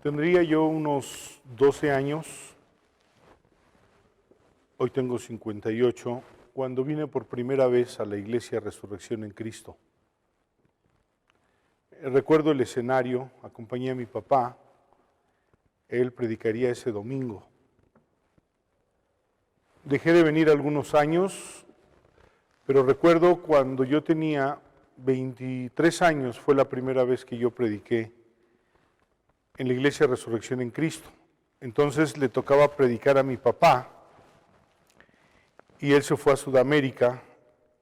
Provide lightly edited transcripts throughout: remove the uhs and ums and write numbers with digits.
Tendría yo unos 12 años, hoy tengo 58, cuando vine por primera vez a la Iglesia Resurrección en Cristo. Recuerdo el escenario, acompañé a mi papá, él predicaría ese domingo. Dejé de venir algunos años, pero recuerdo cuando yo tenía 23 años, fue la primera vez que yo prediqué en la Iglesia Resurrección en Cristo. Entonces le tocaba predicar a mi papá y él se fue a Sudamérica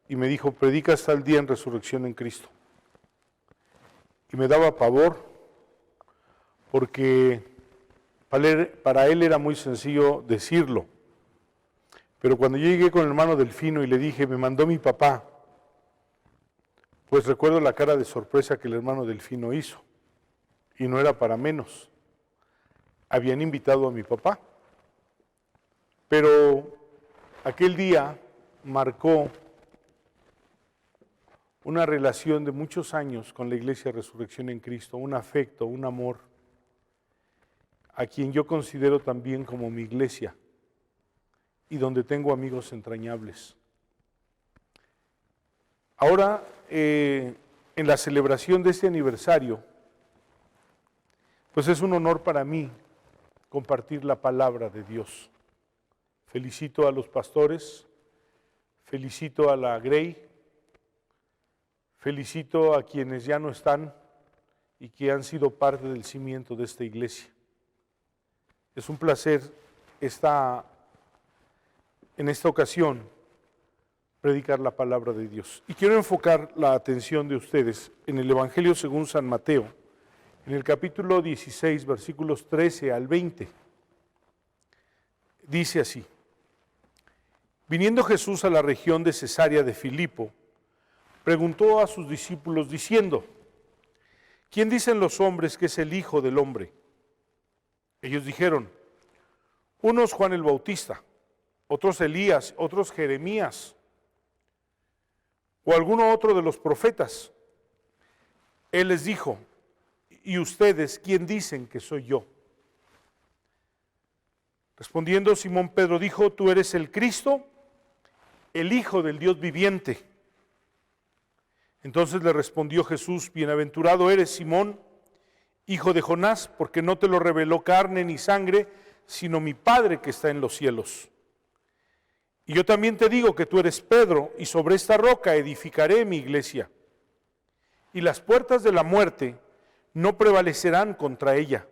y me dijo, predica hasta el día en Resurrección en Cristo. Y me daba pavor porque para él era muy sencillo decirlo. Pero cuando yo llegué con el hermano Delfino y le dije, me mandó mi papá, pues recuerdo la cara de sorpresa que el hermano Delfino hizo. Y no era para menos. Habían invitado a mi papá. Pero aquel día marcó una relación de muchos años con la Iglesia Resurrección en Cristo, un afecto, un amor, a quien yo considero también como mi iglesia y donde tengo amigos entrañables. Ahora, en la celebración de este aniversario, pues es un honor para mí compartir la palabra de Dios. Felicito a los pastores, felicito a la Grey, felicito a quienes ya no están y que han sido parte del cimiento de esta iglesia. Es un placer en esta ocasión predicar la palabra de Dios. Y quiero enfocar la atención de ustedes en el Evangelio según San Mateo, en el capítulo 16, versículos 13 al 20. Dice así: Viniendo Jesús a la región de Cesarea de Filipo, preguntó a sus discípulos diciendo, ¿quién dicen los hombres que es el Hijo del Hombre? Ellos dijeron, unos Juan el Bautista, otros Elías, otros Jeremías, o alguno otro de los profetas. Él les dijo, ¿y ustedes quién dicen que soy yo? Respondiendo Simón Pedro dijo, tú eres el Cristo, el Hijo del Dios viviente. Entonces le respondió Jesús, bienaventurado eres Simón, hijo de Jonás, porque no te lo reveló carne ni sangre, sino mi Padre que está en los cielos. Y yo también te digo que tú eres Pedro, y sobre esta roca edificaré mi iglesia. Y las puertas de la muerte no prevalecerán contra ella.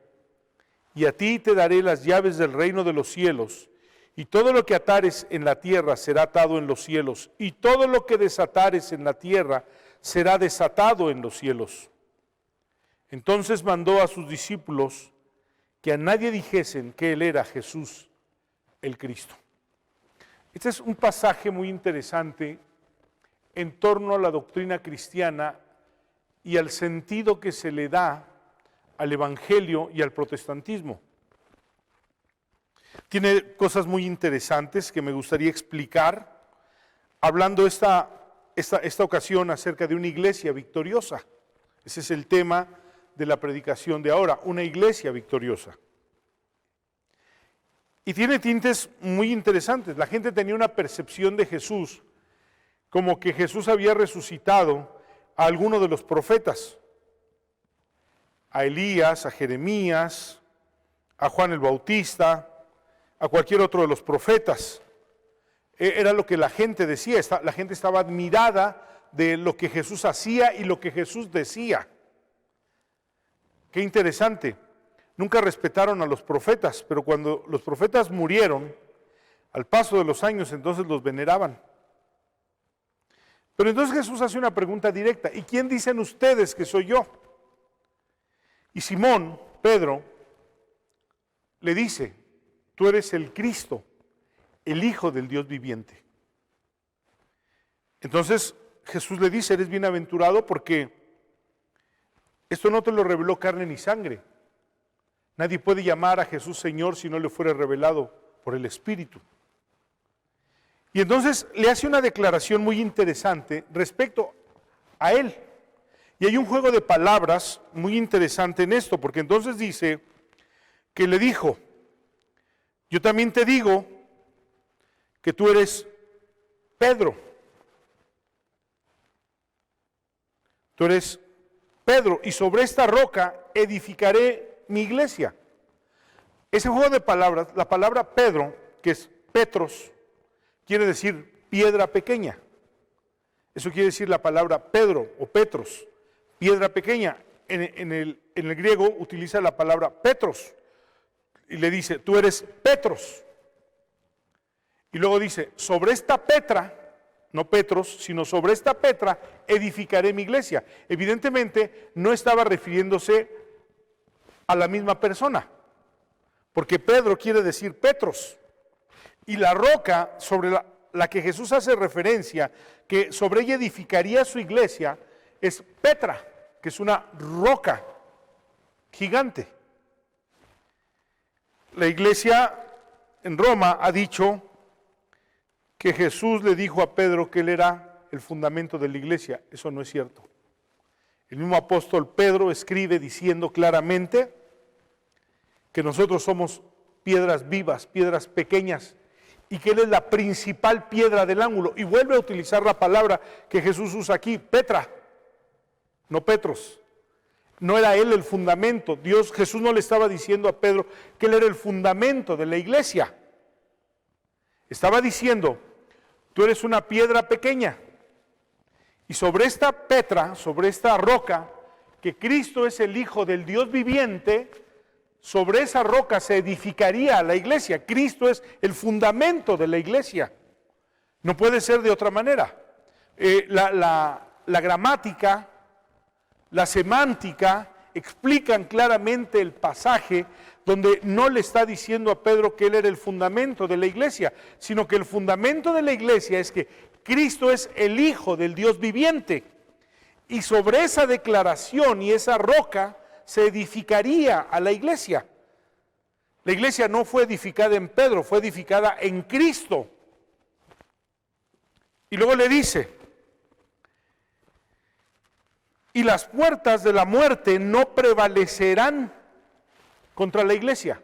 Y a ti te daré las llaves del reino de los cielos, y todo lo que atares en la tierra será atado en los cielos, y todo lo que desatares en la tierra será desatado en los cielos. Entonces mandó a sus discípulos que a nadie dijesen que él era Jesús, el Cristo. Este es un pasaje muy interesante en torno a la doctrina cristiana y al sentido que se le da al evangelio y al protestantismo. Tiene cosas muy interesantes que me gustaría explicar, hablando esta ocasión acerca de una iglesia victoriosa. Ese es el tema de la predicación de ahora, una iglesia victoriosa. Y tiene tintes muy interesantes. La gente tenía una percepción de Jesús como que Jesús había resucitado a alguno de los profetas, a Elías, a Jeremías, a Juan el Bautista, a cualquier otro de los profetas. Era lo que la gente decía, la gente estaba admirada de lo que Jesús hacía y lo que Jesús decía. Qué interesante. Nunca respetaron a los profetas, pero cuando los profetas murieron, al paso de los años, entonces los veneraban. Pero entonces Jesús hace una pregunta directa, ¿y quién dicen ustedes que soy yo? Y Simón, Pedro, le dice, tú eres el Cristo, el Hijo del Dios viviente. Entonces Jesús le dice, eres bienaventurado porque esto no te lo reveló carne ni sangre. Nadie puede llamar a Jesús Señor si no le fuera revelado por el Espíritu. Y entonces le hace una declaración muy interesante respecto a él. Y hay un juego de palabras muy interesante en esto, porque entonces dice, que le dijo: yo también te digo que tú eres Pedro. Tú eres Pedro, y sobre esta roca edificaré mi iglesia. Ese juego de palabras, la palabra Pedro, que es Petros, quiere decir piedra pequeña. Eso quiere decir la palabra Pedro o Petros, piedra pequeña. En el griego utiliza la palabra Petros y le dice: tú eres Petros. Y luego dice: sobre esta Petra, no Petros, sino sobre esta Petra edificaré mi iglesia. Evidentemente no estaba refiriéndose a la misma persona, porque Pedro quiere decir Petros. Y la roca sobre la que Jesús hace referencia, que sobre ella edificaría su iglesia, es Petra, que es una roca gigante. La iglesia en Roma ha dicho que Jesús le dijo a Pedro que él era el fundamento de la iglesia. Eso no es cierto. El mismo apóstol Pedro escribe diciendo claramente que nosotros somos piedras vivas, piedras pequeñas, y que él es la principal piedra del ángulo. Y vuelve a utilizar la palabra que Jesús usa aquí, Petra, no Petros. No era él el fundamento. Jesús no le estaba diciendo a Pedro que él era el fundamento de la iglesia. Estaba diciendo: tú eres una piedra pequeña, y sobre esta Petra, sobre esta roca, que Cristo es el Hijo del Dios viviente, sobre esa roca se edificaría la iglesia. Cristo es el fundamento de la iglesia. No puede ser de otra manera. La gramática, la semántica explican claramente el pasaje donde no le está diciendo a Pedro que él era el fundamento de la iglesia, sino que el fundamento de la iglesia es que Cristo es el Hijo del Dios viviente. Y sobre esa declaración y esa roca se edificaría a la iglesia. La iglesia no fue edificada en Pedro, fue edificada en Cristo. Y luego le dice: y las puertas de la muerte no prevalecerán contra la iglesia.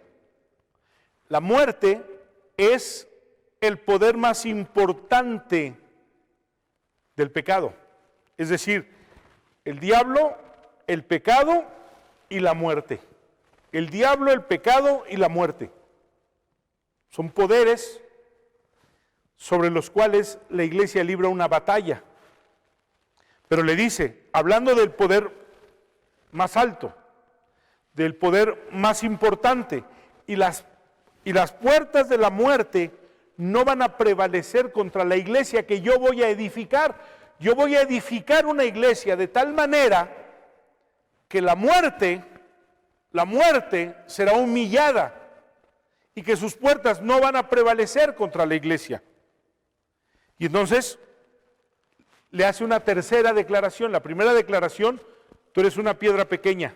La muerte es el poder más importante del pecado. Es decir, el diablo, el pecado y la muerte. El diablo, el pecado y la muerte. Son poderes sobre los cuales la iglesia libra una batalla. Pero le dice, hablando del poder más alto, del poder más importante, y las puertas de la muerte no van a prevalecer contra la iglesia que yo voy a edificar. Yo voy a edificar una iglesia de tal manera que la muerte será humillada y que sus puertas no van a prevalecer contra la iglesia. Y entonces le hace una tercera declaración. La primera declaración: tú eres una piedra pequeña,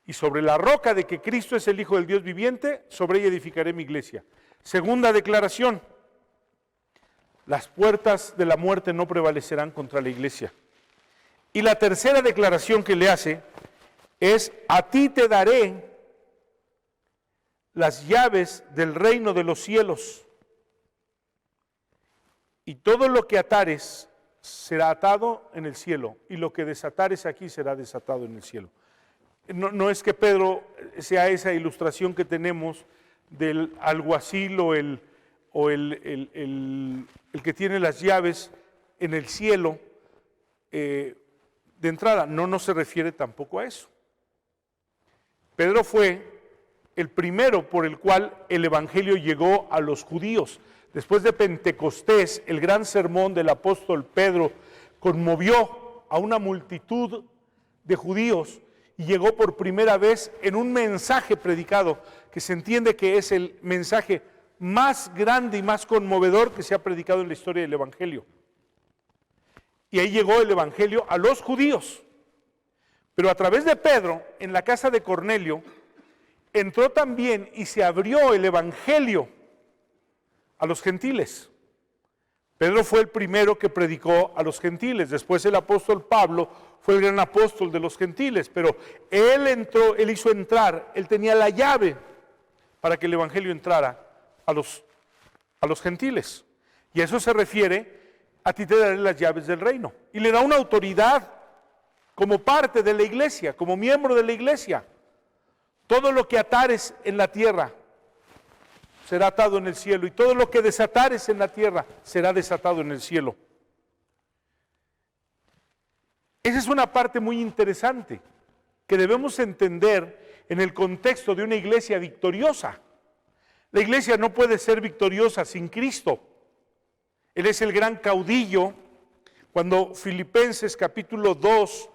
y sobre la roca de que Cristo es el Hijo del Dios viviente, sobre ella edificaré mi iglesia. Segunda declaración: las puertas de la muerte no prevalecerán contra la iglesia. Y la tercera declaración que le hace es: a ti te daré las llaves del reino de los cielos, y todo lo que atares será atado en el cielo, y lo que desatares aquí será desatado en el cielo. No es que Pedro sea esa ilustración que tenemos del alguacil o el que tiene las llaves en el cielo de entrada. No se refiere tampoco a eso. Pedro fue el primero por el cual el evangelio llegó a los judíos. Después de Pentecostés, el gran sermón del apóstol Pedro conmovió a una multitud de judíos y llegó por primera vez en un mensaje predicado, que se entiende que es el mensaje más grande y más conmovedor que se ha predicado en la historia del evangelio. Y ahí llegó el evangelio a los judíos. Pero a través de Pedro, en la casa de Cornelio, entró también y se abrió el evangelio a los gentiles. Pedro fue el primero que predicó a los gentiles. Después el apóstol Pablo fue el gran apóstol de los gentiles, pero él hizo entrar, él tenía la llave para que el evangelio entrara a los gentiles. Y a eso se refiere: a ti te daré las llaves del reino. Y le da una autoridad como parte de la iglesia, como miembro de la iglesia. Todo lo que atares en la tierra será atado en el cielo, y todo lo que desatares en la tierra será desatado en el cielo. Esa es una parte muy interesante que debemos entender en el contexto de una iglesia victoriosa. La iglesia no puede ser victoriosa sin Cristo. Él es el gran caudillo. Cuando Filipenses capítulo 2,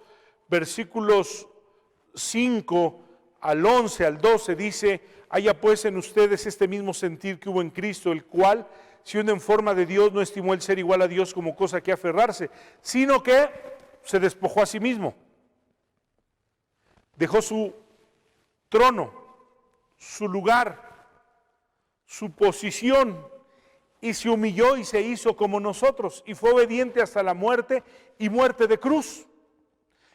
versículos 5 al 11, al 12 dice: haya pues en ustedes este mismo sentir que hubo en Cristo, el cual, siendo en forma de Dios, no estimó el ser igual a Dios como cosa que aferrarse, sino que se despojó a sí mismo. Dejó su trono, su lugar, su posición, y se humilló y se hizo como nosotros, y fue obediente hasta la muerte, y muerte de cruz.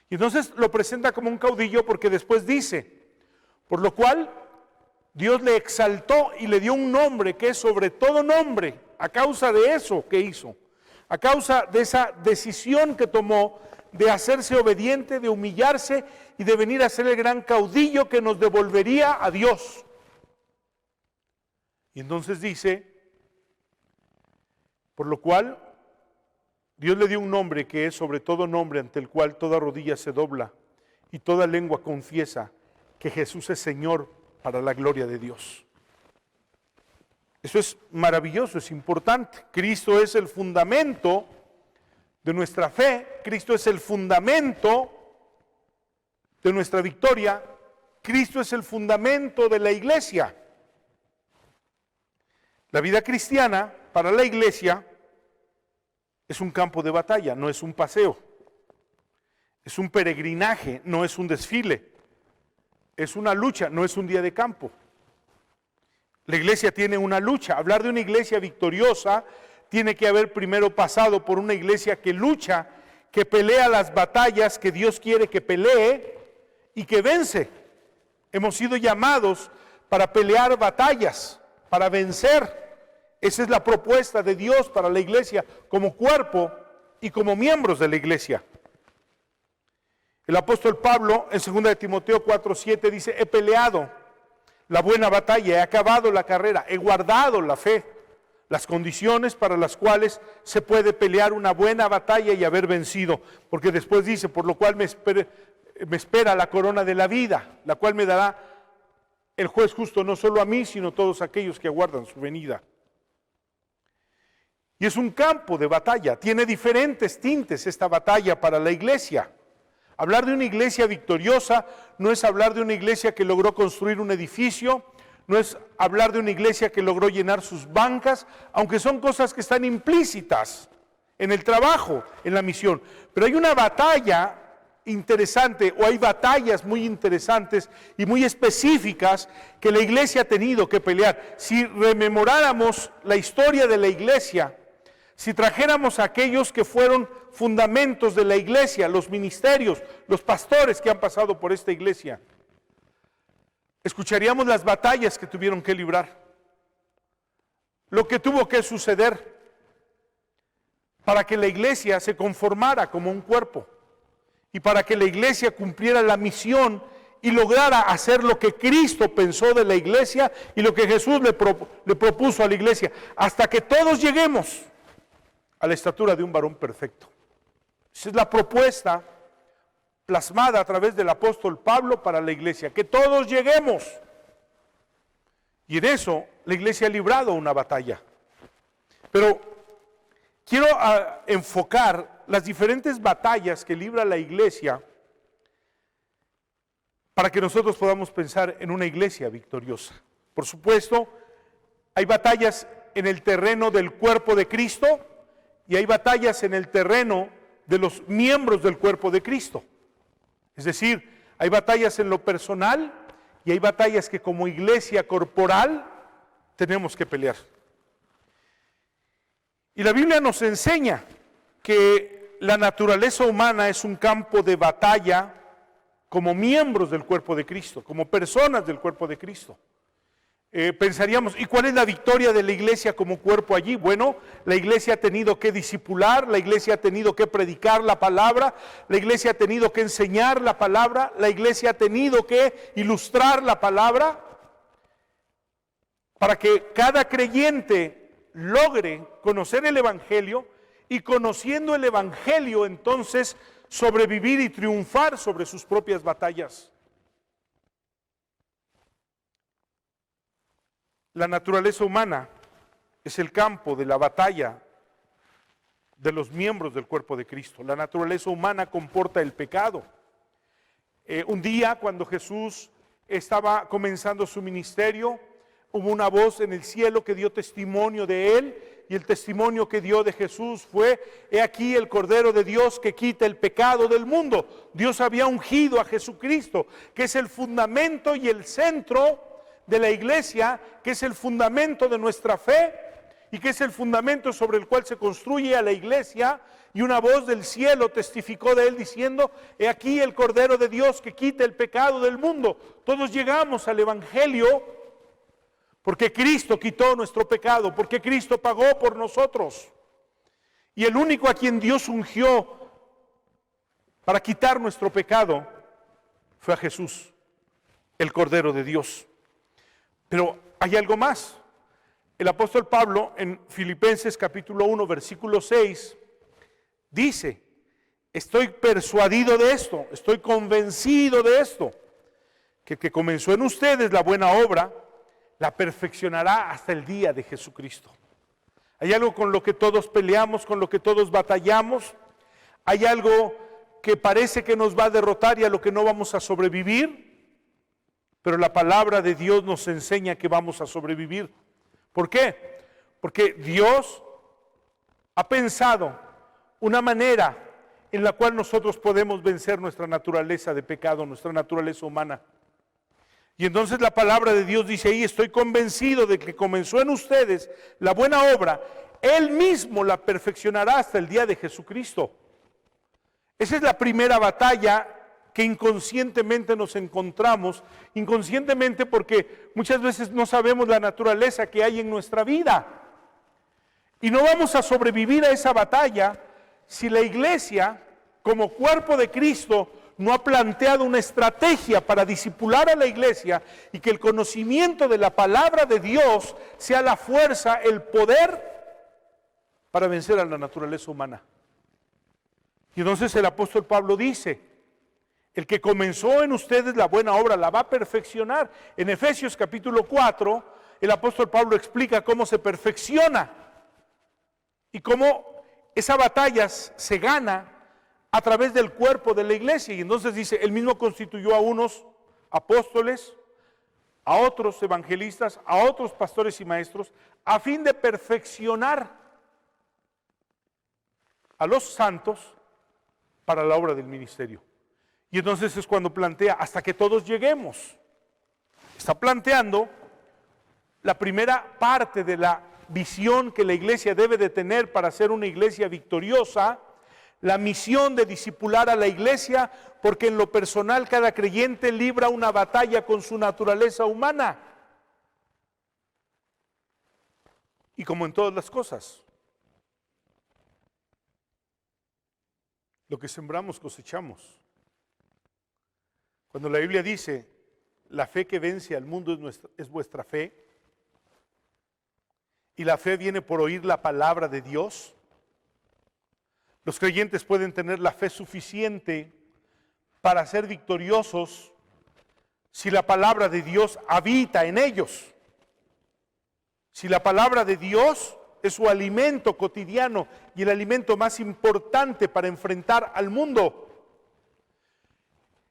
Y entonces lo presenta como un caudillo, porque después dice: por lo cual Dios le exaltó y le dio un nombre que es sobre todo nombre, a causa de eso que hizo, a causa de esa decisión que tomó de hacerse obediente, de humillarse y de venir a ser el gran caudillo que nos devolvería a Dios. Y entonces dice: por lo cual Dios le dio un nombre que es sobre todo nombre, ante el cual toda rodilla se dobla y toda lengua confiesa que Jesús es Señor, para la gloria de Dios. Eso es maravilloso, es importante. Cristo es el fundamento de nuestra fe, Cristo es el fundamento de nuestra victoria, Cristo es el fundamento de la iglesia. La vida cristiana para la iglesia es un campo de batalla, no es un paseo. Es un peregrinaje, no es un desfile. Es una lucha, no es un día de campo. La iglesia tiene una lucha. Hablar de una iglesia victoriosa tiene que haber primero pasado por una iglesia que lucha, que pelea las batallas que Dios quiere que pelee y que vence. Hemos sido llamados para pelear batallas, para vencer. Esa es la propuesta de Dios para la iglesia como cuerpo y como miembros de la iglesia. El apóstol Pablo en 2 de Timoteo 4:7 dice: he peleado la buena batalla, he acabado la carrera, he guardado la fe, las condiciones para las cuales se puede pelear una buena batalla y haber vencido. Porque después dice: por lo cual me espera la corona de la vida, la cual me dará el juez justo, no solo a mí, sino a todos aquellos que aguardan su venida. Y es un campo de batalla, tiene diferentes tintes esta batalla para la iglesia. Hablar de una iglesia victoriosa no es hablar de una iglesia que logró construir un edificio, no es hablar de una iglesia que logró llenar sus bancas, aunque son cosas que están implícitas en el trabajo, en la misión. Pero hay una batalla interesante, o hay batallas muy interesantes y muy específicas que la iglesia ha tenido que pelear. Si rememoráramos la historia de la iglesia, si trajéramos a aquellos que fueron fundamentos de la iglesia, los ministerios, los pastores que han pasado por esta iglesia, escucharíamos las batallas que tuvieron que librar, lo que tuvo que suceder para que la iglesia se conformara como un cuerpo y para que la iglesia cumpliera la misión y lograra hacer lo que Cristo pensó de la iglesia y lo que Jesús le propuso a la iglesia, hasta que todos lleguemos a la estatura de un varón perfecto. Esa es la propuesta plasmada a través del apóstol Pablo para la iglesia, que todos lleguemos. Y en eso la iglesia ha librado una batalla. Pero quiero enfocar las diferentes batallas que libra la iglesia para que nosotros podamos pensar en una iglesia victoriosa. Por supuesto, hay batallas en el terreno del cuerpo de Cristo y hay batallas en el terreno de los miembros del cuerpo de Cristo. Es decir, hay batallas en lo personal y hay batallas que como iglesia corporal tenemos que pelear. Y la Biblia nos enseña que la naturaleza humana es un campo de batalla como miembros del cuerpo de Cristo, como personas del cuerpo de Cristo. Pensaríamos, ¿y cuál es la victoria de la iglesia como cuerpo allí? Bueno, la iglesia ha tenido que discipular, la iglesia ha tenido que predicar la palabra, la iglesia ha tenido que enseñar la palabra, la iglesia ha tenido que ilustrar la palabra para que cada creyente logre conocer el Evangelio y conociendo el Evangelio entonces sobrevivir y triunfar sobre sus propias batallas. La naturaleza humana es el campo de la batalla de los miembros del cuerpo de Cristo. La naturaleza humana comporta el pecado. Un día, cuando Jesús estaba comenzando su ministerio, hubo una voz en el cielo que dio testimonio de él, y el testimonio que dio de Jesús fue: he aquí el Cordero de Dios que quita el pecado del mundo. Dios había ungido a Jesucristo, que es el fundamento y el centro de la iglesia, que es el fundamento de nuestra fe y que es el fundamento sobre el cual se construye a la iglesia. Y una voz del cielo testificó de él diciendo: he aquí el Cordero de Dios que quita el pecado del mundo. Todos llegamos al Evangelio porque Cristo quitó nuestro pecado, porque Cristo pagó por nosotros. Y el único a quien Dios ungió para quitar nuestro pecado fue a Jesús, el Cordero de Dios. Pero hay algo más. El apóstol Pablo en Filipenses capítulo 1 versículo 6 dice: estoy persuadido de esto, estoy convencido de esto, que el que comenzó en ustedes la buena obra, la perfeccionará hasta el día de Jesucristo. Hay algo con lo que todos peleamos, con lo que todos batallamos. Hay algo que parece que nos va a derrotar y a lo que no vamos a sobrevivir. Pero la palabra de Dios nos enseña que vamos a sobrevivir. ¿Por qué? Porque Dios ha pensado una manera en la cual nosotros podemos vencer nuestra naturaleza de pecado, nuestra naturaleza humana. Y entonces la palabra de Dios dice ahí: estoy convencido de que comenzó en ustedes la buena obra, Él mismo la perfeccionará hasta el día de Jesucristo. Esa es la primera batalla que inconscientemente nos encontramos, inconscientemente porque muchas veces no sabemos la naturaleza que hay en nuestra vida. Y no vamos a sobrevivir a esa batalla si la iglesia, como cuerpo de Cristo, no ha planteado una estrategia para discipular a la iglesia y que el conocimiento de la palabra de Dios sea la fuerza, el poder para vencer a la naturaleza humana. Y entonces el apóstol Pablo dice: el que comenzó en ustedes la buena obra la va a perfeccionar. En Efesios capítulo 4, el apóstol Pablo explica cómo se perfecciona y cómo esa batalla se gana a través del cuerpo de la iglesia. Y entonces dice: él mismo constituyó a unos apóstoles, a otros evangelistas, a otros pastores y maestros, a fin de perfeccionar a los santos para la obra del ministerio. Y entonces es cuando plantea: hasta que todos lleguemos. Está planteando la primera parte de la visión que la iglesia debe de tener para ser una iglesia victoriosa, la misión de discipular a la iglesia, porque en lo personal cada creyente libra una batalla con su naturaleza humana. Y como en todas las cosas, lo que sembramos cosechamos. Cuando la Biblia dice: la fe que vence al mundo es vuestra fe, y la fe viene por oír la palabra de Dios, los creyentes pueden tener la fe suficiente para ser victoriosos si la palabra de Dios habita en ellos. Si la palabra de Dios es su alimento cotidiano y el alimento más importante para enfrentar al mundo.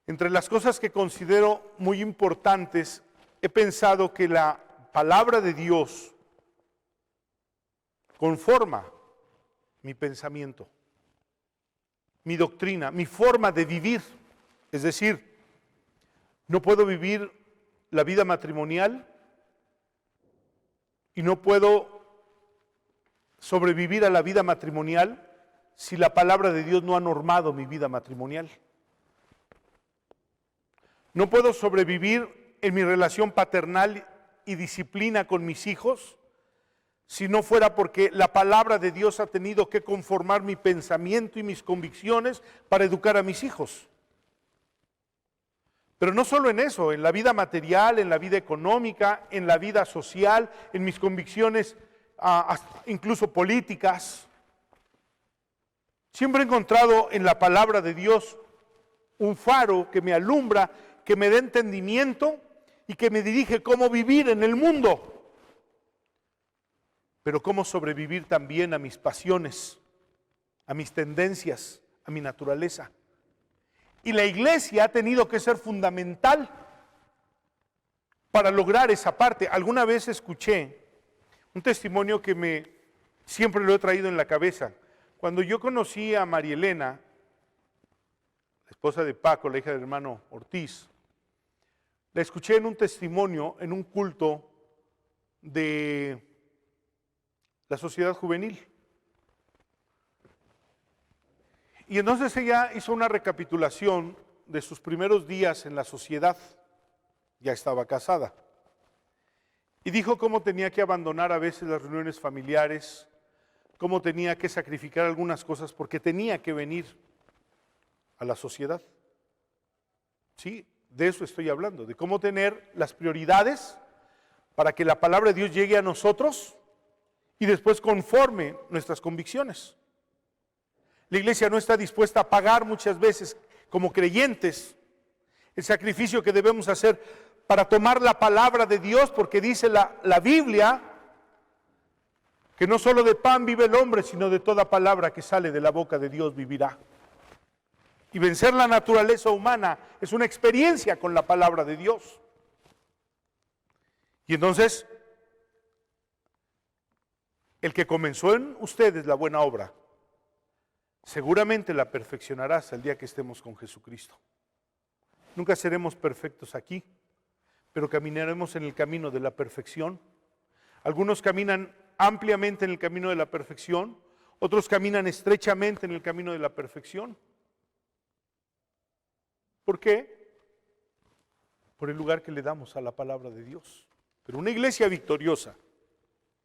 Entre las cosas que considero muy importantes, he pensado que la palabra de Dios conforma mi pensamiento, mi doctrina, mi forma de vivir. Es decir, no puedo vivir la vida matrimonial y no puedo sobrevivir a la vida matrimonial si la palabra de Dios no ha normado mi vida matrimonial. No puedo sobrevivir en mi relación paternal y disciplina con mis hijos si no fuera porque la palabra de Dios ha tenido que conformar mi pensamiento y mis convicciones para educar a mis hijos. Pero no solo en eso, en la vida material, en la vida económica, en la vida social, en mis convicciones incluso políticas. Siempre he encontrado en la palabra de Dios un faro que me alumbra, que me da entendimiento y que me dirige cómo vivir en el mundo. Pero cómo sobrevivir también a mis pasiones, a mis tendencias, a mi naturaleza. Y la iglesia ha tenido que ser fundamental para lograr esa parte. Alguna vez escuché un testimonio que siempre lo he traído en la cabeza. Cuando yo conocí a María Elena, la esposa de Paco, la hija del hermano Ortiz, la escuché en un testimonio, en un culto de la sociedad juvenil. Y entonces ella hizo una recapitulación de sus primeros días en la sociedad. Ya estaba casada. Y dijo cómo tenía que abandonar a veces las reuniones familiares, cómo tenía que sacrificar algunas cosas porque tenía que venir a la sociedad. Sí, de eso estoy hablando, de cómo tener las prioridades para que la palabra de Dios llegue a nosotros y después conforme nuestras convicciones. La iglesia no está dispuesta a pagar muchas veces como creyentes el sacrificio que debemos hacer para tomar la palabra de Dios, porque dice la Biblia que no solo de pan vive el hombre, sino de toda palabra que sale de la boca de Dios vivirá. Y vencer la naturaleza humana es una experiencia con la palabra de Dios. Y entonces, el que comenzó en ustedes la buena obra, seguramente la perfeccionará hasta el día que estemos con Jesucristo. Nunca seremos perfectos aquí, pero caminaremos en el camino de la perfección. Algunos caminan ampliamente en el camino de la perfección, otros caminan estrechamente en el camino de la perfección. ¿Por qué? Por el lugar que le damos a la palabra de Dios. Pero una iglesia victoriosa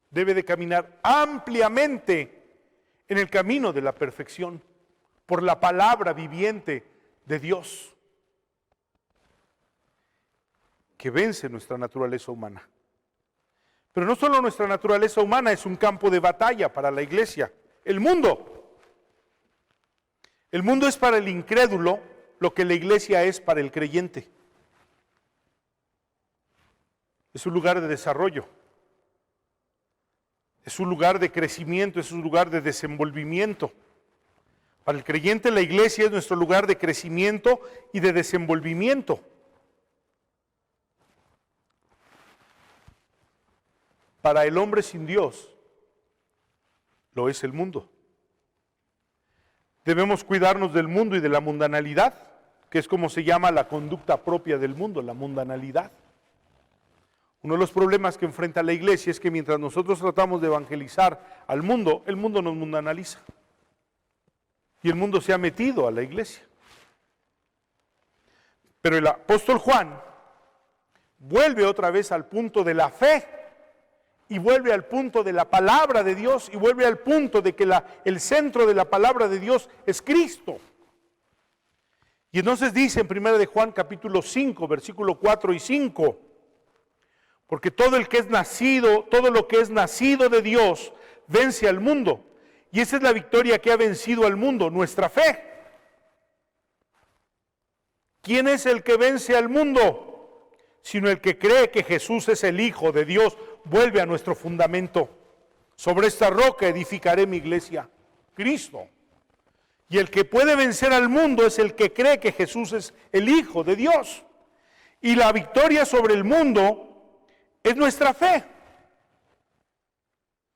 debe de caminar ampliamente en el camino de la perfección, por la palabra viviente de Dios, que vence nuestra naturaleza humana. Pero no solo nuestra naturaleza humana es un campo de batalla para la iglesia, el mundo. El mundo es para el incrédulo lo que la iglesia es para el creyente. Es un lugar de desarrollo. Es un lugar de crecimiento, es un lugar de desenvolvimiento. Para el creyente la iglesia es nuestro lugar de crecimiento y de desenvolvimiento. Para el hombre sin Dios lo es el mundo. Debemos cuidarnos del mundo y de la mundanalidad, que es como se llama la conducta propia del mundo, la mundanalidad. Uno de los problemas que enfrenta la iglesia es que mientras nosotros tratamos de evangelizar al mundo, el mundo nos mundanaliza. Y el mundo se ha metido a la iglesia. Pero el apóstol Juan vuelve otra vez al punto de la fe, y vuelve al punto de la palabra de Dios, y vuelve al punto de que el centro de la palabra de Dios es Cristo. Y entonces dice en 1 de Juan capítulo 5, versículo 4 y 5, porque todo lo que es nacido de Dios vence al mundo. Y esa es la victoria que ha vencido al mundo, nuestra fe. ¿Quién es el que vence al mundo? Sino el que cree que Jesús es el Hijo de Dios. Vuelve a nuestro fundamento. Sobre esta roca edificaré mi iglesia, Cristo. Y el que puede vencer al mundo es el que cree que Jesús es el Hijo de Dios. Y la victoria sobre el mundo es nuestra fe.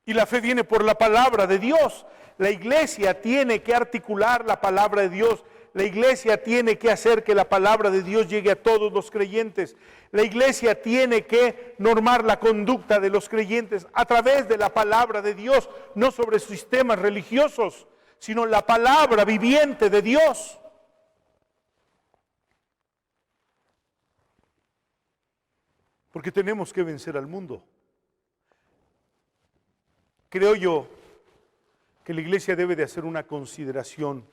Y la fe viene por la palabra de Dios. La iglesia tiene que articular la palabra de Dios, La iglesia tiene que hacer que la palabra de Dios llegue a todos los creyentes. La iglesia tiene que normar la conducta de los creyentes a través de la palabra de Dios, no sobre sistemas religiosos, sino la palabra viviente de Dios. Porque tenemos que vencer al mundo. Creo yo que la iglesia debe de hacer una consideración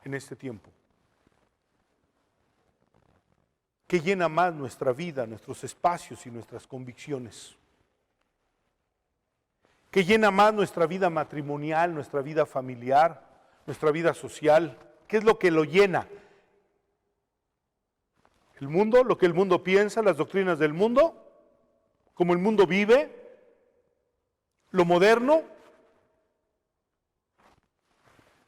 en este tiempo. ¿Qué llena más nuestra vida, nuestros espacios y nuestras convicciones? ¿Qué llena más nuestra vida matrimonial, nuestra vida familiar, nuestra vida social? ¿Qué es lo que lo llena? ¿El mundo? ¿Lo que el mundo piensa? ¿Las doctrinas del mundo? ¿Cómo el mundo vive? ¿Lo moderno?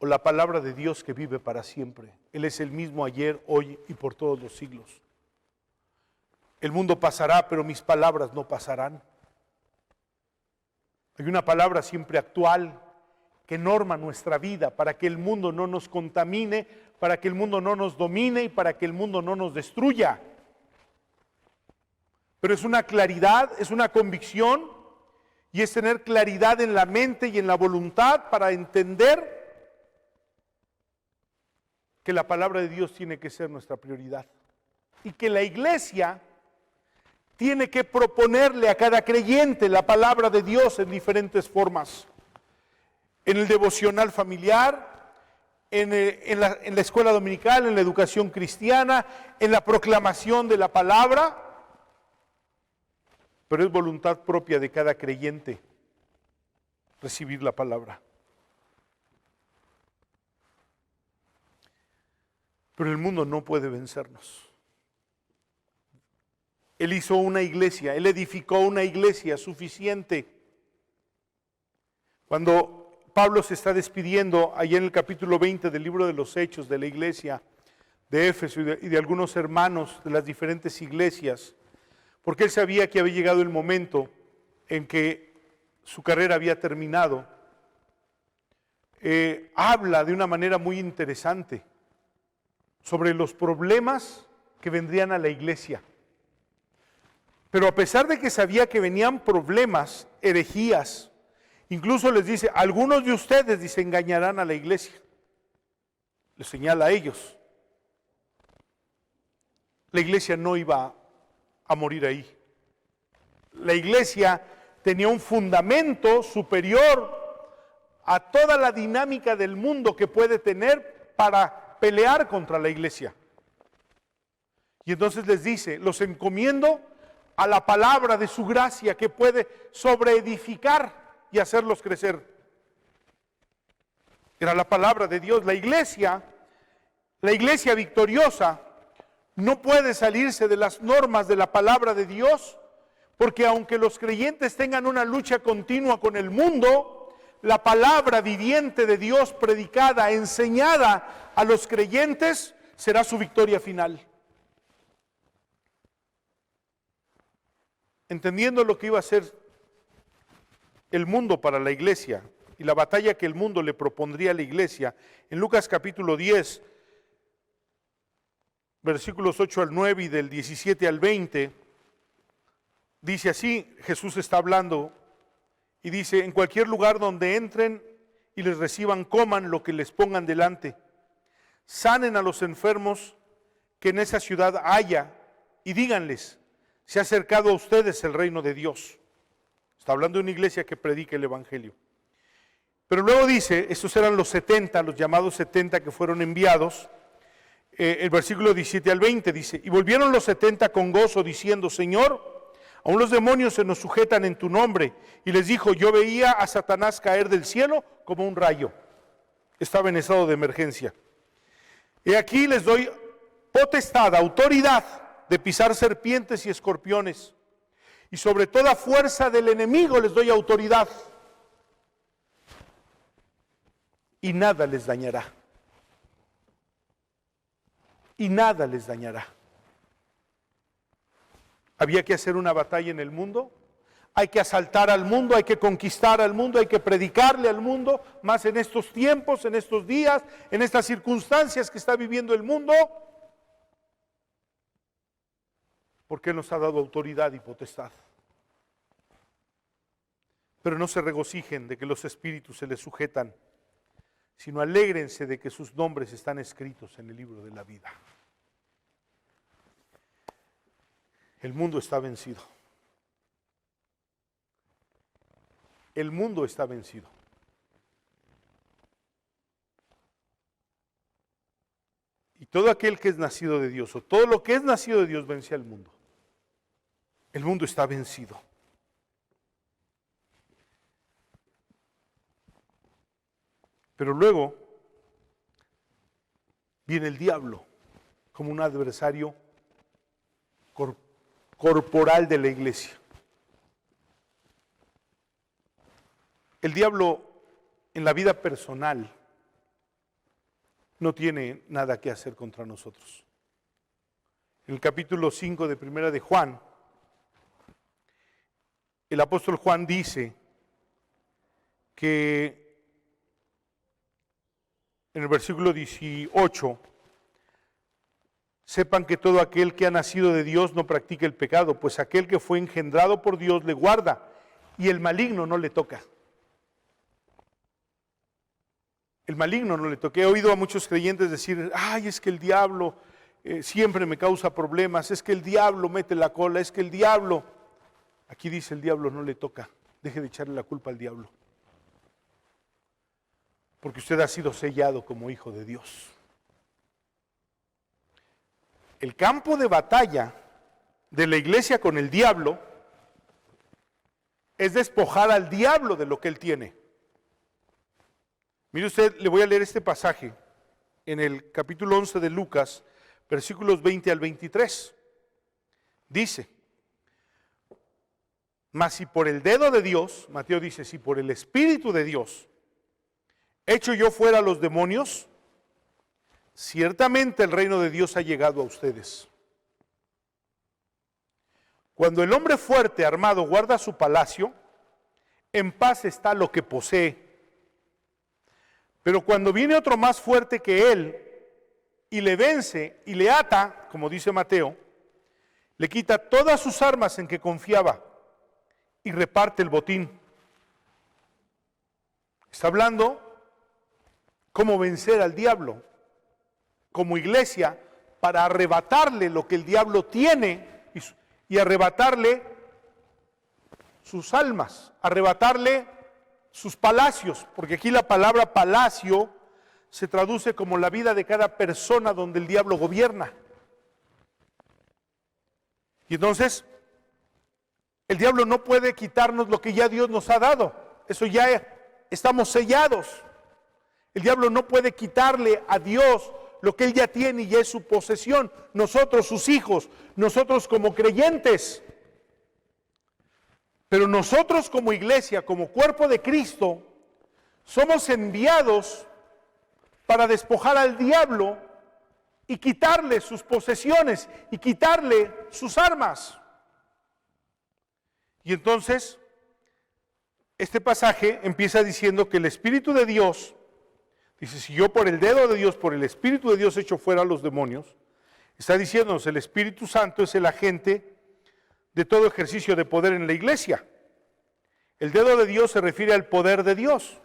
¿O la palabra de Dios que vive para siempre? Él es el mismo ayer, hoy y por todos los siglos. El mundo pasará, pero mis palabras no pasarán. Hay una palabra siempre actual que norma nuestra vida para que el mundo no nos contamine, para que el mundo no nos domine y para que el mundo no nos destruya. Pero es una claridad, es una convicción y es tener claridad en la mente y en la voluntad para entender que la palabra de Dios tiene que ser nuestra prioridad y que la iglesia tiene que proponerle a cada creyente la palabra de Dios en diferentes formas. En el devocional familiar, en la escuela dominical, en la educación cristiana, en la proclamación de la palabra. Pero es voluntad propia de cada creyente recibir la palabra. Pero el mundo no puede vencernos. Él hizo una iglesia, Él edificó una iglesia suficiente. Cuando Pablo se está despidiendo, allá en el capítulo 20 del libro de los Hechos de la iglesia de Éfeso y de algunos hermanos de las diferentes iglesias, porque él sabía que había llegado el momento en que su carrera había terminado, habla de una manera muy interesante sobre los problemas que vendrían a la iglesia. Pero a pesar de que sabía que venían problemas, herejías, incluso les dice, algunos de ustedes, dice, engañarán a la iglesia. Les señala a ellos. La iglesia no iba a morir ahí. La iglesia tenía un fundamento superior a toda la dinámica del mundo que puede tener para pelear contra la iglesia. Y entonces les dice, los encomiendo a la palabra de su gracia que puede sobreedificar y hacerlos crecer. Era la palabra de Dios. La iglesia victoriosa no puede salirse de las normas de la palabra de Dios, porque aunque los creyentes tengan una lucha continua con el mundo, la palabra viviente de Dios predicada, enseñada a los creyentes, será su victoria final. Entendiendo lo que iba a ser el mundo para la iglesia y la batalla que el mundo le propondría a la iglesia, en Lucas capítulo 10, versículos 8 al 9 y del 17 al 20, dice así, Jesús está hablando y dice, en cualquier lugar donde entren y les reciban, coman lo que les pongan delante, sanen a los enfermos que en esa ciudad haya y díganles, se ha acercado a ustedes el reino de Dios. Está hablando de una iglesia que predica el evangelio. Pero luego dice, estos eran los 70, los llamados 70 que fueron enviados. El versículo 17 al 20 dice, y volvieron los 70 con gozo diciendo, Señor, aún los demonios se nos sujetan en tu nombre. Y les dijo, yo veía a Satanás caer del cielo como un rayo. Estaba en estado de emergencia. Y aquí les doy potestad, autoridad de pisar serpientes y escorpiones. Y sobre toda fuerza del enemigo les doy autoridad. Y nada les dañará. Y nada les dañará. Había que hacer una batalla en el mundo. hay que asaltar al mundo, hay que conquistar al mundo, hay que predicarle al mundo, más en estos tiempos, en estos días, en estas circunstancias que está viviendo el mundo, porque Él nos ha dado autoridad y potestad. Pero no se regocijen de que los espíritus se les sujetan, sino alégrense de que sus nombres están escritos en el libro de la vida. El mundo está vencido. El mundo está vencido. Y todo aquel que es nacido de Dios, o todo lo que es nacido de Dios, vence al mundo. El mundo está vencido. Pero luego viene el diablo como un adversario corporal de la iglesia. El diablo en la vida personal no tiene nada que hacer contra nosotros. En el capítulo 5 de Primera de Juan, el apóstol Juan dice que en el versículo 18, sepan que todo aquel que ha nacido de Dios no practica el pecado, pues aquel que fue engendrado por Dios le guarda y el maligno no le toca. El maligno no le toca. He oído a muchos creyentes decir, ay, es que el diablo siempre me causa problemas, es que el diablo mete la cola, es que el diablo... Aquí dice el diablo no le toca, deje de echarle la culpa al diablo. Porque usted ha sido sellado como hijo de Dios. El campo de batalla de la iglesia con el diablo es despojar al diablo de lo que él tiene. Mire usted, le voy a leer este pasaje en el capítulo 11 de Lucas, versículos 20 al 23. Dice, mas si por el dedo de Dios, Mateo dice, si por el Espíritu de Dios echo yo fuera a los demonios, ciertamente el reino de Dios ha llegado a ustedes. Cuando el hombre fuerte armado guarda su palacio, en paz está lo que posee. Pero cuando viene otro más fuerte que él y le vence y le ata, como dice Mateo, le quita todas sus armas en que confiaba y reparte el botín. Está hablando cómo vencer al diablo como iglesia para arrebatarle lo que el diablo tiene y arrebatarle sus almas, arrebatarle sus palacios, porque aquí la palabra palacio se traduce como la vida de cada persona donde el diablo gobierna. Y entonces, el diablo no puede quitarnos lo que ya Dios nos ha dado. Eso ya estamos sellados. El diablo no puede quitarle a Dios lo que Él ya tiene y ya es su posesión. Nosotros, sus hijos, nosotros como creyentes. Pero nosotros como iglesia, como cuerpo de Cristo, somos enviados para despojar al diablo y quitarle sus posesiones y quitarle sus armas. Y entonces, este pasaje empieza diciendo que el Espíritu de Dios, dice, si yo por el dedo de Dios, por el Espíritu de Dios echo fuera a los demonios, está diciéndonos, el Espíritu Santo es el agente de todo ejercicio de poder en la iglesia. El dedo de Dios se refiere al poder de Dios.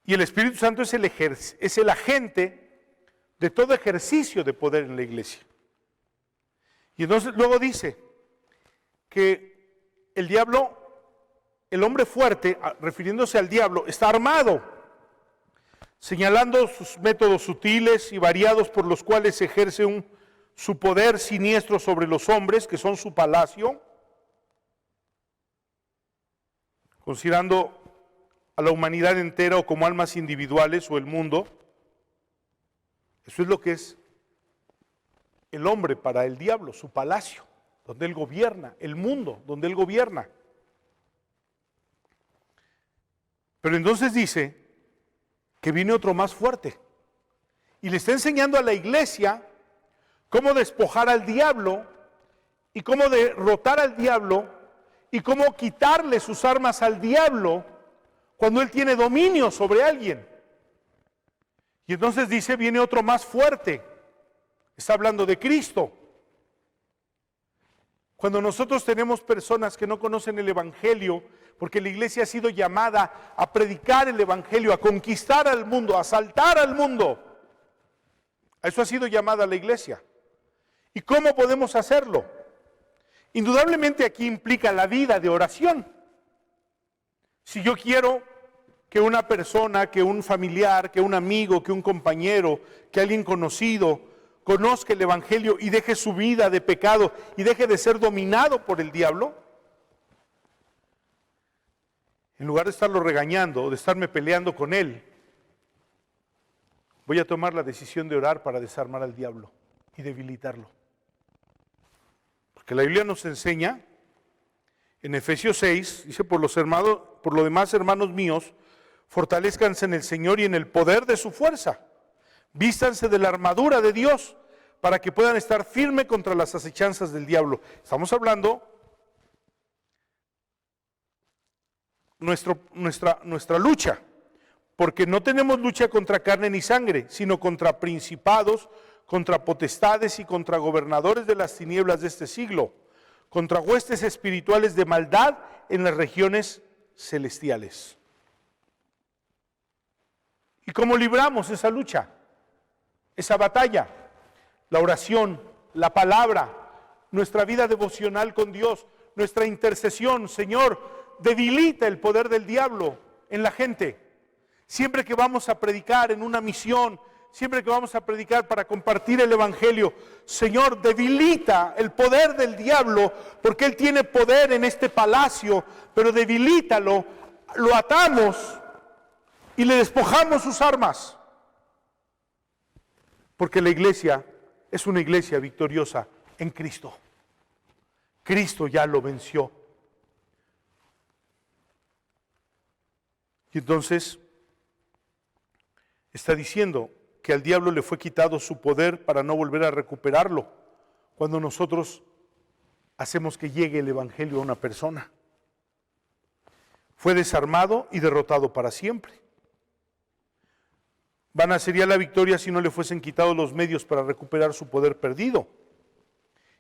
Y el Espíritu Santo es el agente de todo ejercicio de poder en la iglesia. Y entonces luego dice que el diablo, el hombre fuerte, refiriéndose al diablo, está armado, señalando sus métodos sutiles y variados por los cuales ejerce su poder siniestro sobre los hombres, que son su palacio, considerando a la humanidad entera o como almas individuales o el mundo. Eso es lo que es el hombre para el diablo, su palacio, donde él gobierna, el mundo donde él gobierna. Pero entonces dice que viene otro más fuerte y le está enseñando a la iglesia cómo despojar al diablo y cómo derrotar al diablo y cómo quitarle sus armas al diablo cuando él tiene dominio sobre alguien. Y entonces dice, viene otro más fuerte. Está hablando de Cristo. Cuando nosotros tenemos personas que no conocen el Evangelio, porque la iglesia ha sido llamada a predicar el Evangelio, a conquistar al mundo, a asaltar al mundo. A eso ha sido llamada la iglesia. ¿Y cómo podemos hacerlo? Indudablemente aquí implica la vida de oración. Si yo quiero que una persona, que un familiar, que un amigo, que un compañero, que alguien conocido conozca el Evangelio y deje su vida de pecado y deje de ser dominado por el diablo, en lugar de estarlo regañando o de estarme peleando con él, voy a tomar la decisión de orar para desarmar al diablo y debilitarlo. Porque la Biblia nos enseña, en Efesios 6, dice, por lo demás, hermanos míos, fortalezcanse en el Señor y en el poder de su fuerza. Vístanse de la armadura de Dios para que puedan estar firmes contra las acechanzas del diablo. Estamos hablando nuestra lucha, porque no tenemos lucha contra carne ni sangre, sino contra principados, contra potestades y contra gobernadores de las tinieblas de este siglo, contra huestes espirituales de maldad en las regiones celestiales. ¿Y cómo libramos esa lucha, esa batalla? La oración, la palabra, nuestra vida devocional con Dios, nuestra intercesión. Señor, debilita el poder del diablo en la gente. Siempre que vamos a predicar en una misión, siempre que vamos a predicar para compartir el Evangelio, Señor, debilita el poder del diablo, porque él tiene poder en este palacio, pero debilítalo, lo atamos y le despojamos sus armas. Porque la iglesia es una iglesia victoriosa en Cristo. Cristo ya lo venció. Y entonces está diciendo que al diablo le fue quitado su poder para no volver a recuperarlo cuando nosotros hacemos que llegue el Evangelio a una persona. Fue desarmado y derrotado para siempre. Vana sería la victoria si no le fuesen quitados los medios para recuperar su poder perdido.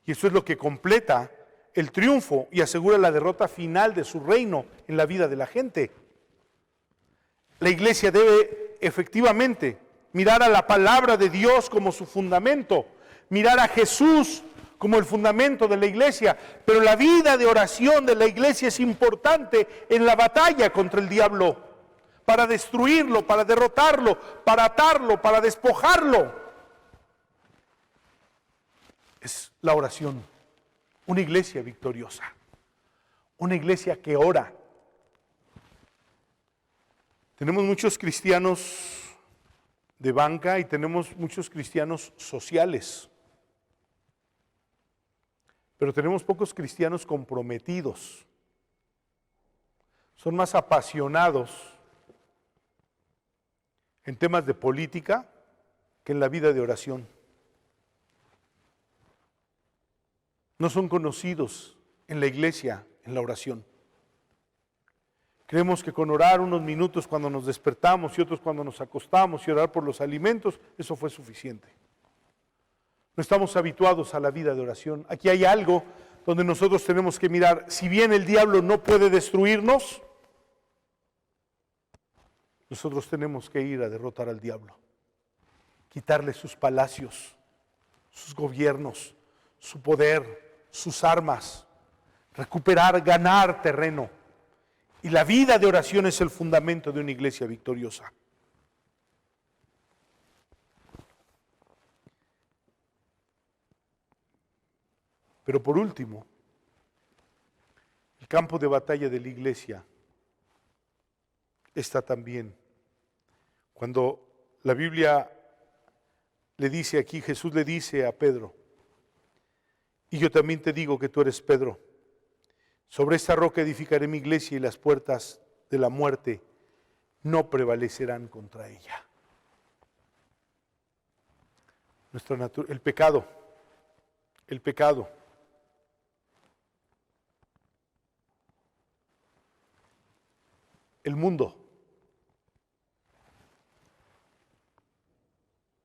Y eso es lo que completa el triunfo y asegura la derrota final de su reino en la vida de la gente. La iglesia debe efectivamente mirar a la palabra de Dios como su fundamento, mirar a Jesús como el fundamento de la iglesia, pero la vida de oración de la iglesia es importante en la batalla contra el diablo, para destruirlo, para derrotarlo, para atarlo, para despojarlo. Es la oración, una iglesia victoriosa, una iglesia que ora. Tenemos muchos cristianos de banca y tenemos muchos cristianos sociales, pero tenemos pocos cristianos comprometidos. Son más apasionados en temas de política que en la vida de oración. No son conocidos en la iglesia en la oración. Creemos que con orar unos minutos cuando nos despertamos y otros cuando nos acostamos y orar por los alimentos, eso fue suficiente. No estamos habituados a la vida de oración. Aquí hay algo donde nosotros tenemos que mirar, si bien el diablo no puede destruirnos, nosotros tenemos que ir a derrotar al diablo, quitarle sus palacios, sus gobiernos, su poder, sus armas, recuperar, ganar terreno. Y la vida de oración es el fundamento de una iglesia victoriosa. Pero por último, el campo de batalla de la iglesia está también cuando la Biblia le dice aquí, Jesús le dice a Pedro, y yo también te digo que tú eres Pedro, sobre esta roca edificaré mi iglesia y las puertas de la muerte no prevalecerán contra ella. El pecado el mundo,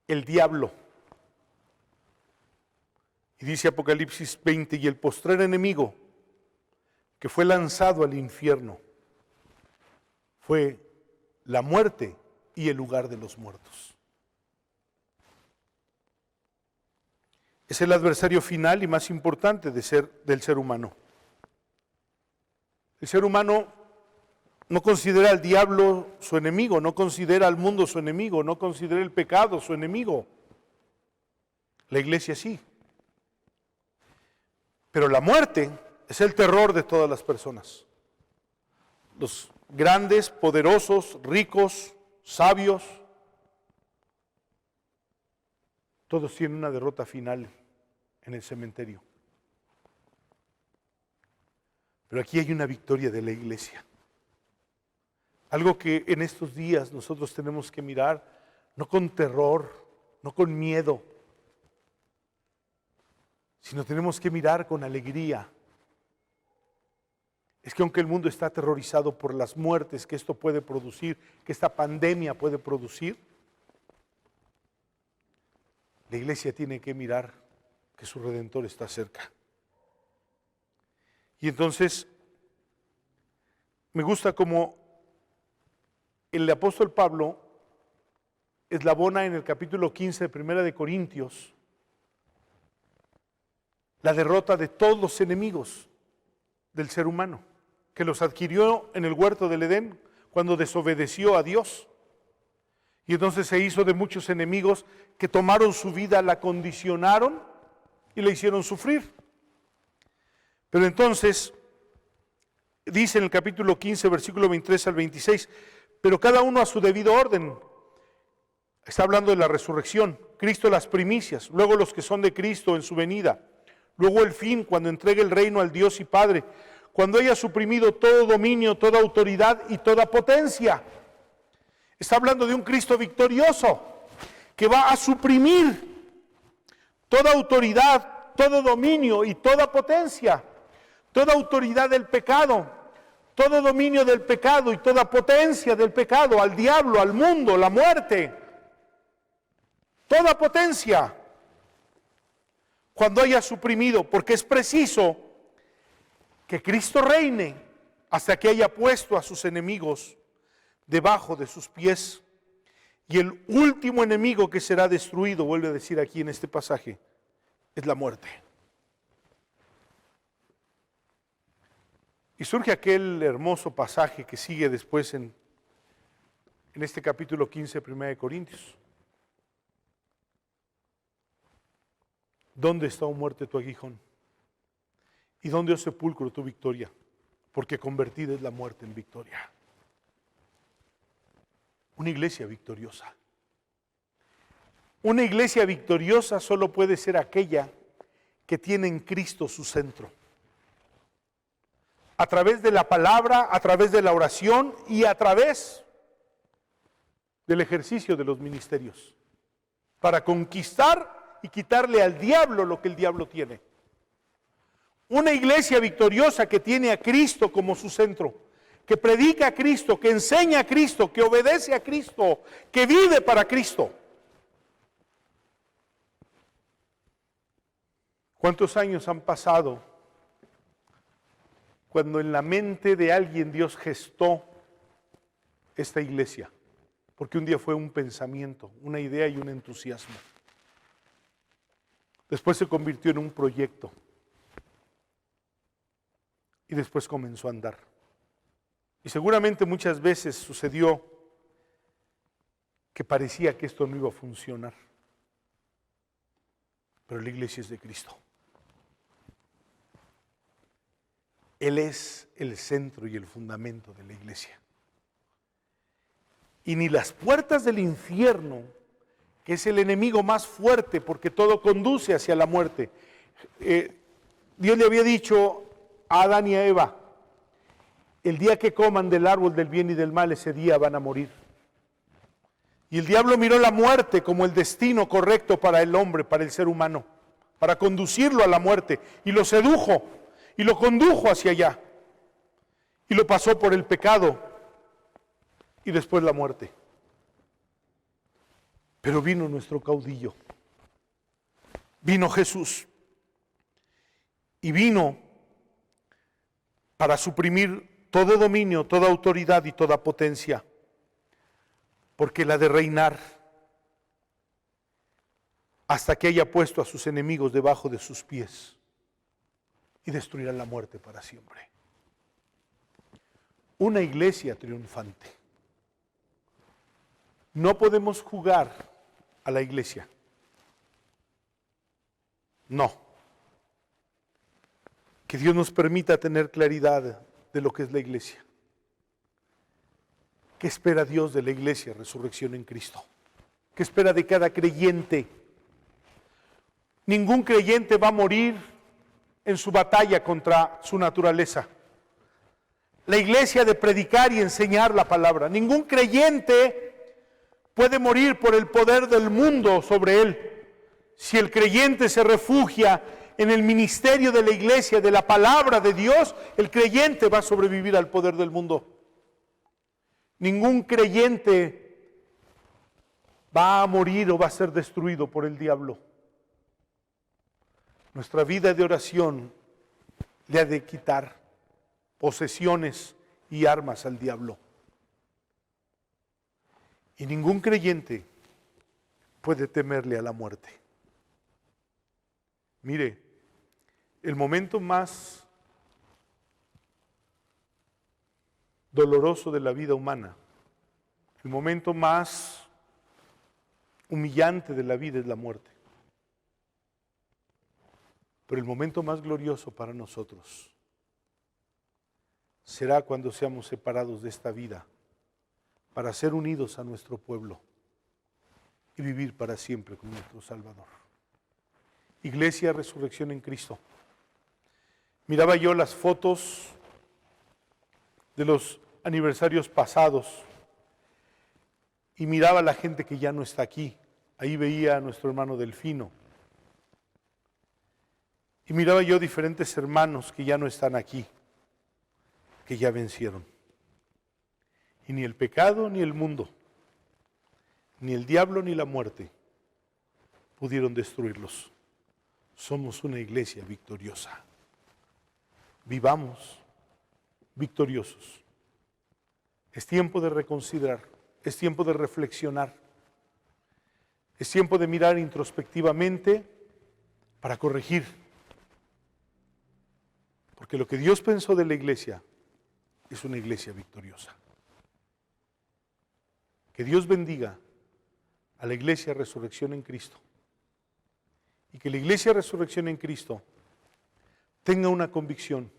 el diablo. Y dice Apocalipsis 20, y el postrer enemigo que fue lanzado al infierno fue la muerte y el lugar de los muertos. Es el adversario final y más importante del ser humano. El ser humano no considera al diablo su enemigo, no considera al mundo su enemigo, no considera el pecado su enemigo. La iglesia sí. Pero la muerte es el terror de todas las personas. Los grandes, poderosos, ricos, sabios, todos tienen una derrota final en el cementerio. Pero aquí hay una victoria de la iglesia. Algo que en estos días nosotros tenemos que mirar, no con terror, no con miedo, sino tenemos que mirar con alegría. Es que aunque el mundo está aterrorizado por las muertes que esto puede producir, que esta pandemia puede producir, la iglesia tiene que mirar que su Redentor está cerca. Y entonces, me gusta como el apóstol Pablo eslabona en el capítulo 15 de 1 de Corintios la derrota de todos los enemigos del ser humano, que los adquirió en el huerto del Edén cuando desobedeció a Dios. Y entonces se hizo de muchos enemigos que tomaron su vida, la condicionaron y la hicieron sufrir. Pero entonces, dice en el capítulo 15, versículo 23 al 26, pero cada uno a su debido orden. Está hablando de la resurrección, Cristo las primicias, luego los que son de Cristo en su venida, luego el fin, cuando entregue el reino al Dios y Padre, cuando haya suprimido todo dominio, toda autoridad y toda potencia. Está hablando de un Cristo victorioso, que va a suprimir toda autoridad, todo dominio y toda potencia, toda autoridad del pecado, todo dominio del pecado y toda potencia del pecado, al diablo, al mundo, la muerte, toda potencia, cuando haya suprimido, porque es preciso que Cristo reine hasta que haya puesto a sus enemigos debajo de sus pies. Y el último enemigo que será destruido, vuelve a decir aquí en este pasaje, es la muerte. Y surge aquel hermoso pasaje que sigue después en este capítulo 15 de 1 de Corintios. ¿Dónde está, oh muerte, tu aguijón? ¿Y dónde, oh sepulcro, tu victoria? Porque convertida es la muerte en victoria. Una iglesia victoriosa. Una iglesia victoriosa solo puede ser aquella que tiene en Cristo su centro. A través de la palabra, a través de la oración y a través del ejercicio de los ministerios. Para conquistar y quitarle al diablo lo que el diablo tiene. Una iglesia victoriosa que tiene a Cristo como su centro, que predica a Cristo, que enseña a Cristo, que obedece a Cristo, que vive para Cristo. ¿Cuántos años han pasado cuando en la mente de alguien Dios gestó esta iglesia? Porque un día fue un pensamiento, una idea y un entusiasmo. Después se convirtió en un proyecto. Y después comenzó a andar. Y seguramente muchas veces sucedió que parecía que esto no iba a funcionar. Pero la iglesia es de Cristo. Él es el centro y el fundamento de la iglesia. Y ni las puertas del infierno, que es el enemigo más fuerte porque todo conduce hacia la muerte. Dios le había dicho a Adán y a Eva, el día que coman del árbol del bien y del mal, ese día van a morir. Y el diablo miró la muerte como el destino correcto para el hombre, para el ser humano, para conducirlo a la muerte. Y lo sedujo y lo condujo hacia allá. Y lo pasó por el pecado. y después la muerte. Pero vino nuestro caudillo, vino Jesús, y vino para suprimir todo dominio, toda autoridad y toda potencia, porque Él ha de reinar hasta que haya puesto a sus enemigos debajo de sus pies y destruirá la muerte para siempre. Una iglesia triunfante. No podemos jugar a la iglesia. No. Que Dios nos permita tener claridad de lo que es la iglesia. ¿Qué espera Dios de la iglesia, Resurrección en Cristo? ¿Qué espera de cada creyente? Ningún creyente va a morir en su batalla contra su naturaleza. La iglesia ha de predicar y enseñar la palabra. Ningún creyente puede morir por el poder del mundo sobre él. Si el creyente se refugia en el ministerio de la iglesia, de la palabra de Dios, el creyente va a sobrevivir al poder del mundo. Ningún creyente va a morir o va a ser destruido por el diablo. Nuestra vida de oración le ha de quitar posesiones y armas al diablo. Y ningún creyente puede temerle a la muerte. Mire, el momento más doloroso de la vida humana, el momento más humillante de la vida es la muerte. Pero el momento más glorioso para nosotros será cuando seamos separados de esta vida para ser unidos a nuestro pueblo y vivir para siempre con nuestro Salvador. Iglesia Resurrección en Cristo. Miraba yo las fotos de los aniversarios pasados y miraba a la gente que ya no está aquí. Ahí veía a nuestro hermano Delfino. Y miraba yo diferentes hermanos que ya no están aquí, que ya vencieron. Y ni el pecado ni el mundo, ni el diablo ni la muerte pudieron destruirlos. Somos una iglesia victoriosa. Vivamos victoriosos. Es tiempo de reconsiderar, es tiempo de reflexionar, es tiempo de mirar introspectivamente para corregir. Porque lo que Dios pensó de la iglesia es una iglesia victoriosa. Que Dios bendiga a la iglesia Resurrección en Cristo. Y que la iglesia Resurrección en Cristo tenga una convicción.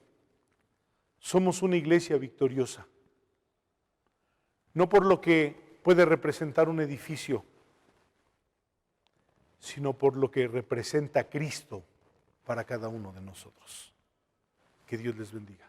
Somos una iglesia victoriosa. No por lo que puede representar un edificio, sino por lo que representa Cristo para cada uno de nosotros. Que Dios les bendiga.